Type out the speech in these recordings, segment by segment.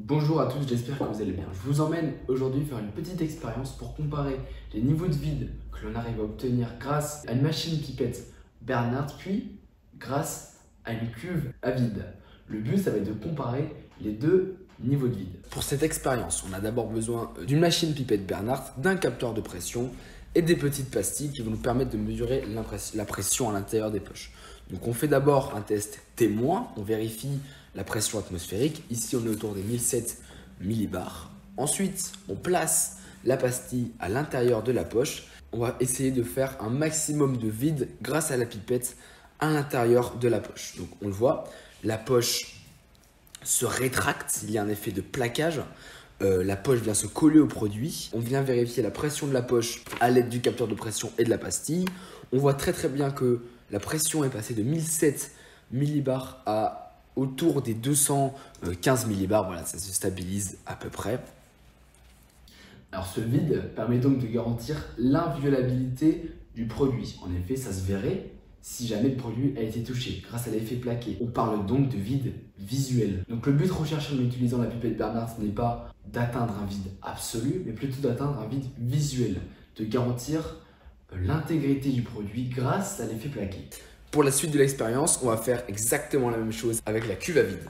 Bonjour à tous, j'espère que vous allez bien. Je vous emmène aujourd'hui faire une petite expérience pour comparer les niveaux de vide que l'on arrive à obtenir grâce à une machine pipette Bernard, puis grâce à une cuve à vide. Le but, ça va être de comparer les deux niveaux de vide. Pour cette expérience, on a d'abord besoin d'une machine pipette Bernard, d'un capteur de pression et des petites pastilles qui vont nous permettre de mesurer la pression à l'intérieur des poches. Donc on fait d'abord un test témoin, on vérifie la pression atmosphérique. Ici, on est autour des 1007 millibars. Ensuite, on place la pastille à l'intérieur de la poche. On va essayer de faire un maximum de vide grâce à la pipette à l'intérieur de la poche. Donc, on le voit, la poche se rétracte. Il y a un effet de plaquage. La poche vient se coller au produit. On vient vérifier la pression de la poche à l'aide du capteur de pression et de la pastille. On voit très bien que la pression est passée de 1007 millibars à autour des 215 millibars. Voilà, ça se stabilise à peu près. Alors ce vide permet donc de garantir l'inviolabilité du produit. En effet, ça se verrait si jamais le produit a été touché grâce à l'effet plaqué. On parle donc de vide visuel. Donc le but recherché en utilisant la pipette Bernard, ce n'est pas d'atteindre un vide absolu, mais plutôt d'atteindre un vide visuel, de garantir l'intégrité du produit grâce à l'effet plaqué. Pour la suite de l'expérience, on va faire exactement la même chose avec la cuve à vide.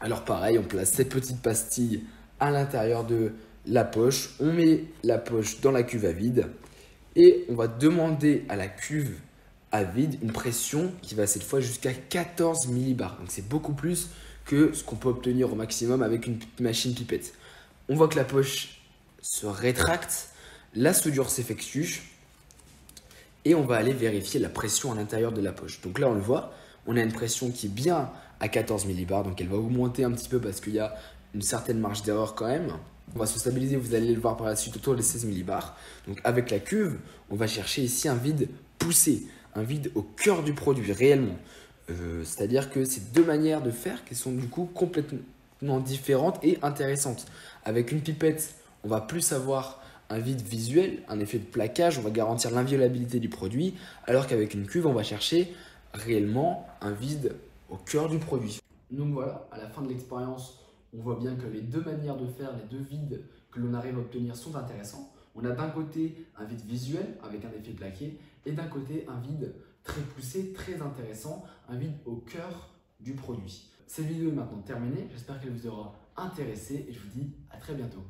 Alors pareil, on place cette petite pastille à l'intérieur de la poche, on met la poche dans la cuve à vide et on va demander à la cuve à vide une pression qui va cette fois jusqu'à 14 millibars. Donc c'est beaucoup plus que ce qu'on peut obtenir au maximum avec une machine pipette. On voit que la poche se rétracte, la soudure s'effectue et on va aller vérifier la pression à l'intérieur de la poche. Donc là, on le voit, on a une pression qui est bien à 14 millibars, donc elle va augmenter un petit peu parce qu'il y a une certaine marge d'erreur quand même. On va se stabiliser, vous allez le voir par la suite, autour des 16 millibars. Donc avec la cuve, on va chercher ici un vide poussé, un vide au cœur du produit, réellement. C'est-à-dire que c'est deux manières de faire qui sont du coup complètement différentes et intéressantes. Avec une pipette, on va plus avoir un vide visuel, un effet de plaquage, on va garantir l'inviolabilité du produit, alors qu'avec une cuve, on va chercher réellement un vide au cœur du produit. Donc voilà, à la fin de l'expérience, on voit bien que les deux manières de faire, les deux vides que l'on arrive à obtenir sont intéressants. On a d'un côté un vide visuel avec un effet plaqué et d'un côté un vide très poussé, très intéressant, un vide au cœur du produit. Cette vidéo est maintenant terminée, j'espère qu'elle vous aura intéressé et je vous dis à très bientôt.